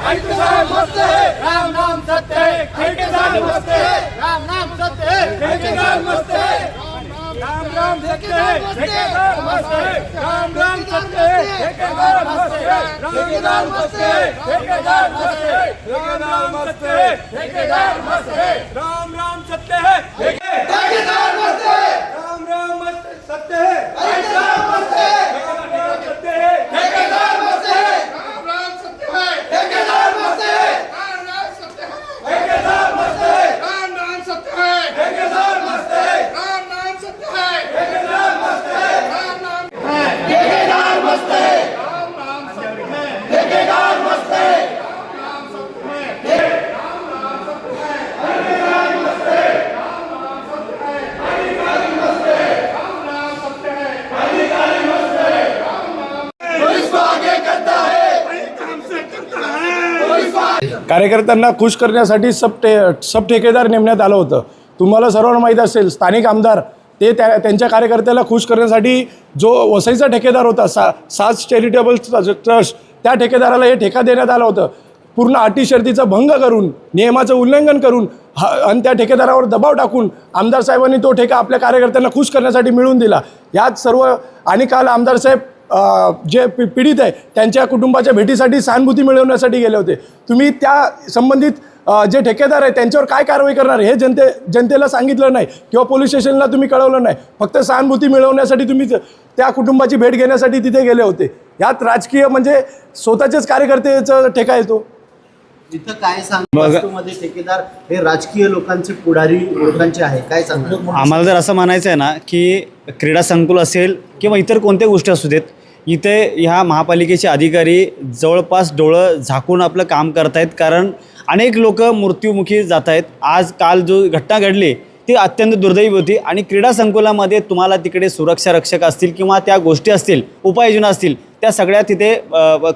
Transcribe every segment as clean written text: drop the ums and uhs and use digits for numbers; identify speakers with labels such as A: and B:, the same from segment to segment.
A: ठेकेदार मस्त है, राम नाम सत्य है, ठेकेदार मस्त है, राम नाम सत्य है, ठेकेदार मस्त है, राम राम सत्य है, ठेकेदार मस्त है, राम राम सत्य है, ठेकेदार मस्त है, ठेकेदार मस्त है, ठेकेदार मस्त है, राम मस्त है, ठेकेदार मस्त है, राम राम सत्य है, ठेकेदार मस्त है, राम राम मस्त सत्य है, ठेकेदार मस्त है, राम राम सत्य है, ठेकेदार मस्त है, राम राम सत्य है, ठेकेदार मस्त है, राम राम सत्य है, ठेकेदार मस्त है, राम नाम सत्य है, ठेकेदार मस्त है, राम नाम सत्य है, ठेकेदार मस्त है, राम नाम है, ठेकेदार मस्त है, राम नाम सत्य है, ठेकेदार मस्त है, राम नाम सत्य है, राम नाम सत्य है, ठेकेदार मस्त है, राम नाम सत्य है, अधिकारी मस्त है, राम नाम सत्य है, अधिकारी मस्त है, राम नाम पुलिस को आगे करता है, काम से करता है, पुलिस को
B: कार्यकर्त्यांना खुश करण्यासाठी सब ठेकेदार नेमण्यात आलं होतं। तुम्हाला सर्वांना माहीत असेल स्थानिक आमदार ते त्यांच्या कार्यकर्त्याला खुश करण्यासाठी जो वसईचा ठेकेदार होता साज चॅरिटेबल ट्रस्ट त्या ठेकेदाराला हे ठेका देण्यात आला होतं। पूर्ण अटी शर्तीचा भंग करून नियमाचं उल्लंघन करून आणि त्या ठेकेदारावर दबाव टाकून आमदार साहेबांनी तो ठेका आपल्या कार्यकर्त्यांना खुश करण्यासाठी मिळवून दिला। यात सर्व आणि काल आमदार साहेब जे पीडित आहे त्यांच्या कुटुंबाच्या भेटीसाठी सहानुभूती मिळवण्यासाठी गेले होते। तुम्ही त्या संबंधित जे ठेकेदार आहे त्यांच्यावर काय कारवाई करणार हे जनतेला सांगितलं नाही किंवा पोलीस स्टेशनला तुम्ही कळवलं नाही। फक्त सहानुभूती मिळवण्यासाठी तुम्ही त्या कुटुंबाची भेट घेण्यासाठी तिथे गेले होते। यात राजकीय म्हणजे स्वतःचेच कार्यकर्त्याचा ठेका येतो।
C: इथं काय वास्तवमध्ये ठेकेदार हे राजकीय लोकांचे पुढारी लोकांचे आहे, काय सांगणार?
D: आम्हाला जर असं म्हणायचं आहे ना की क्रीडा संकुल असेल किंवा इतर कोणत्या गोष्टी असू देत, इथे ह्या महापालिकेचे अधिकारी जवळपास डोळं झाकून आपलं काम करत आहेत। कारण अनेक लोक मृत्युमुखी जात आहेत। आज काल जो घटना घडली ती अत्यंत दुर्दैवी होती आणि क्रीडा संकुलामध्ये तुम्हाला तिकडे सुरक्षा रक्षक असतील किंवा त्या गोष्टी असतील, उपाययोजना असतील, त्या सगळ्या तिथे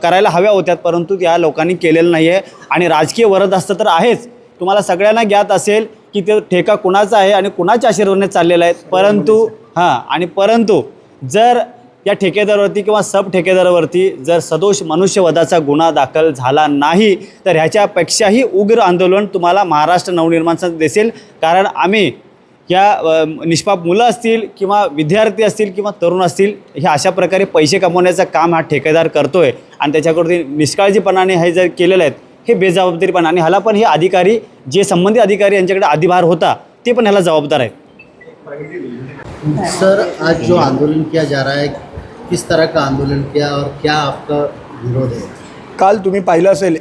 D: करायला हव्या होत्या, परंतु त्या लोकांनी केलेलं नाही आहे। आणि राजकीय वरद असतं तर आहेच, तुम्हाला सगळ्यांना ज्ञात असेल की ते ठेका कुणाचा आहे आणि कुणाच्या आशीर्वादाने चाललेला आहे। परंतु जर या ठेकेदारावरती किंवा सब ठेकेदारावरती जर सदोष मनुष्यवधाचा गुन्हा दाखल झाला नाही तर ह्याच्यापेक्षाही उग्र आंदोलन तुम्हाला महाराष्ट्र नवनिर्माण संघ दिसेल। कारण आम्ही या निष्पाप मुलं असतील किंवा विद्यार्थी असतील किंवा तरुण असतील, ह्या अशा प्रकारे पैसे कमवण्याचं काम हा ठेकेदार करतोय आणि त्याच्याकडे निष्काळजीपणाने हे जर केलेलं आहेत हे बेजबाबदारीपणा, आणि ह्याला पण हे अधिकारी जे संबंधित अधिकारी यांच्याकडे अधिभार होता ते पण ह्याला जबाबदार आहेत।
C: सर, आज जो आंदोलन किया जा रहा है, किस तरह का आंदोलन किया और क्या आपका विरोध है?
B: काल तुम्ही पाहिलं असेल